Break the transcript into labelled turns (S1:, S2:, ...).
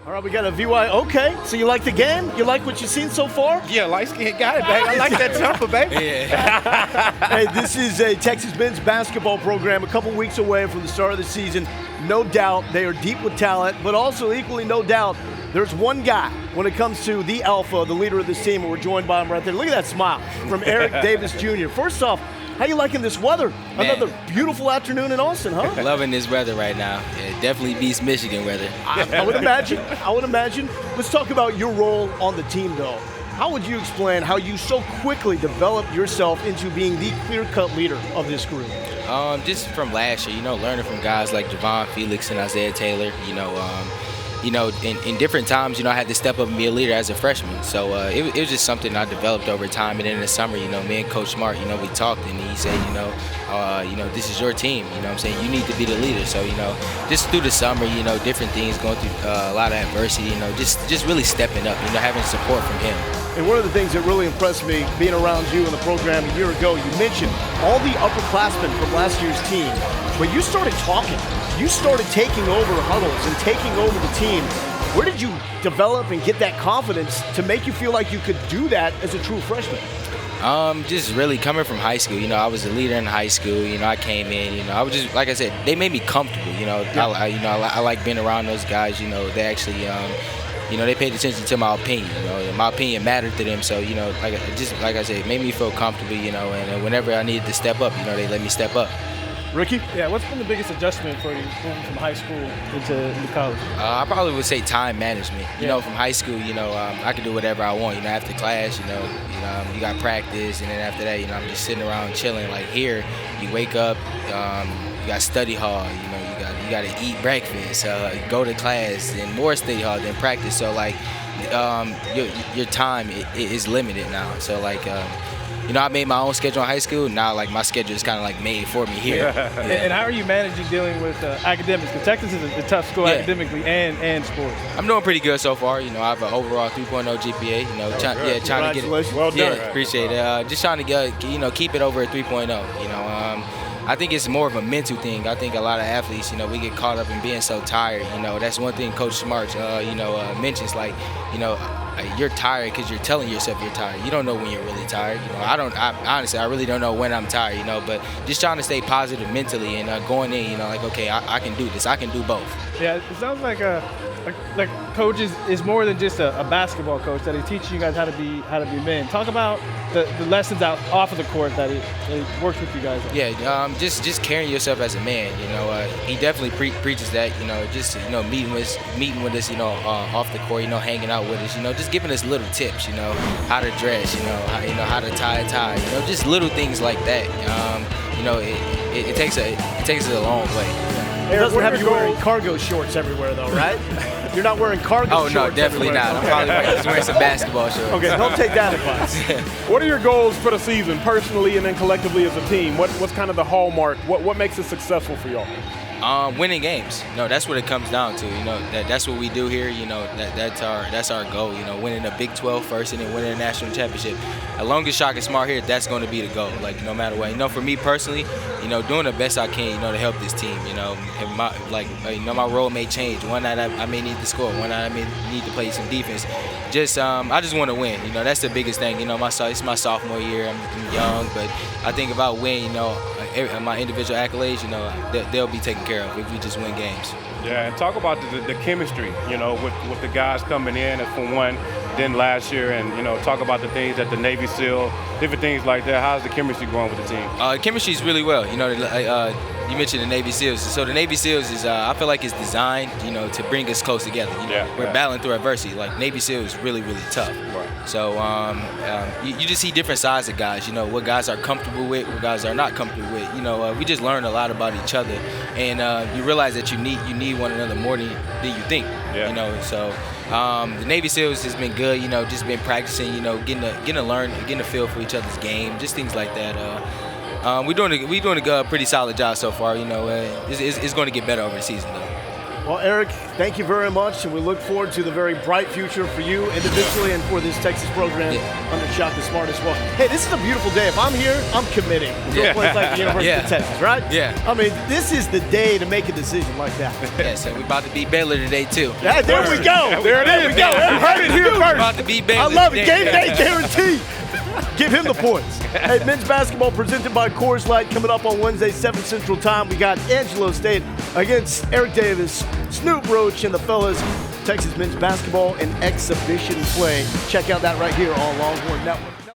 S1: All right, we got a VY. Okay, so you like the game? You like what you've seen so far?
S2: Yeah, light skin got it, baby. I like that jumper, baby.
S3: Yeah.
S1: Hey, this is a Texas men's basketball program a couple weeks away from the start of the season. No doubt they are deep with talent, but also equally no doubt there's one guy when it comes to the alpha, the leader of this team, and we're joined by him right there. Look at that smile from Eric Davis Jr. First off, how you liking this weather?
S3: Man.
S1: Another beautiful afternoon in Austin, huh?
S3: Loving this weather right now. It definitely beats Michigan weather.
S1: I would imagine. I would imagine. Let's talk about your role on the team, though. How would you explain how you so quickly developed yourself into being the clear-cut leader of this group?
S3: Just from last year, learning from guys like Javon Felix and Isaiah Taylor, in different times, I had to step up and be a leader as a freshman. So it was just something I developed over time. And then in the summer, me and Coach Smart, we talked, and he said, this is your team. You know what I'm saying? You need to be the leader. So, just through the summer, different things, going through a lot of adversity, just really stepping up, having support from him.
S1: And one of the things that really impressed me being around you in the program a year ago, you mentioned all the upperclassmen from last year's team, but you started talking. You started taking over huddles and taking over the team. Where did you develop and get that confidence to make you feel like you could do that as a true freshman?
S3: Just really coming from high school. I was a leader in high school. I came in. I was just, like I said, they made me comfortable. I like being around those guys. They actually, they paid attention to my opinion. And my opinion mattered to them. So, like I said, it made me feel comfortable. And whenever I needed to step up, they let me step up.
S1: Ricky?
S4: Yeah, what's been the biggest adjustment for you going from high school into college?
S3: I probably would say time management. From high school, I could do whatever I want. After class, you got practice, and then after that, I'm just sitting around chilling. Like here, you wake up, you got study hall. You got to eat breakfast, go to class, and more study hall than practice. So like, your time is limited now. So like. I made my own schedule in high school. Now, like, my schedule is kind of like made for me here.
S4: Yeah. And how are you managing dealing with academics? Because Texas is a tough school academically and sports.
S3: I'm doing pretty good so far. I have an overall 3.0 GPA. Trying to get it.
S1: Well done.
S3: Yeah, appreciate it. Just trying to get, keep it over a 3.0. I think it's more of a mental thing. I think a lot of athletes, we get caught up in being so tired. That's one thing Coach Smart, mentions. Like, you're tired because you're telling yourself you're tired. You don't know when you're really tired. Honestly, I really don't know when I'm tired. But just trying to stay positive mentally and going in. Like, okay, I can do this. I can do both.
S4: Yeah, it sounds like coach is more than just a basketball coach, that he teaches you guys how to be men. Talk about the lessons off of the court that it works with you guys on.
S3: Yeah, just carrying yourself as a man. He definitely preaches that. Meeting with us. Off the court. Hanging out with us. Just giving us little tips. How to dress. How to tie a tie. Just little things like that. It takes it a long way.
S1: It doesn't have you wearing cargo shorts everywhere, though, right? You're not wearing cargo shorts.
S3: Oh, no, definitely
S1: everywhere.
S3: not. I'm probably just wearing some basketball shorts.
S1: Okay, don't take that advice.
S2: What are your goals for the season, personally and then collectively as a team? What's kind of the hallmark? What makes it successful for y'all?
S3: Winning games. That's what it comes down to. That's what we do here. That's our goal. Winning a Big 12 first and then winning a national championship. As long as Shaka Smart here, that's going to be the goal. Like, no matter what. For me personally, doing the best I can, to help this team. And my role may change. One night I may need to score. One night I may need to play some defense. I just want to win. That's the biggest thing. It's my sophomore year. I'm young, but I think about winning. My individual accolades, they'll be taken care of if we just win games.
S2: Yeah, and talk about the chemistry, with the guys coming in and for one, then last year, and talk about the things at the Navy SEAL, different things like that. How's the chemistry going with the team?
S3: Chemistry is really well. You mentioned the Navy SEALs. So the Navy SEAls is, I feel like it's designed, to bring us close together. We're battling through adversity. Like, Navy SEAL is really, really tough.
S2: Right.
S3: So you just see different sides of guys. What guys are comfortable with, what guys are not comfortable with. We just learn a lot about each other, and you realize that you need one another more than you think.
S2: Yeah.
S3: So the Navy SEALs has been good. Just been practicing. Getting to learn, getting a feel for each other's game, just things like that. We're doing a pretty solid job so far. It's going to get better over the season, though.
S1: Well, Eric, thank you very much, and we look forward to the very bright future for you individually and for this Texas program under Shaka Smart as well. Hey, this is a beautiful day. If I'm here, I'm committing to a place like the University of Texas, right?
S3: Yeah.
S1: I mean, this is the day to make a decision like that.
S3: Yeah, so we're about to beat Baylor today, too.
S1: Yeah, there we go. There it is. There we go. You heard it here
S3: We're
S1: first.
S3: about to beat Baylor
S1: I love it.
S3: today.
S1: Game day guarantee. Give him the points. Hey, men's basketball presented by Coors Light coming up on Wednesday, 7 Central Time. We got Angelo State against Eric Davis, Snoop Roach, and the fellas. Texas men's basketball and exhibition play. Check out that right here on Longhorn Network.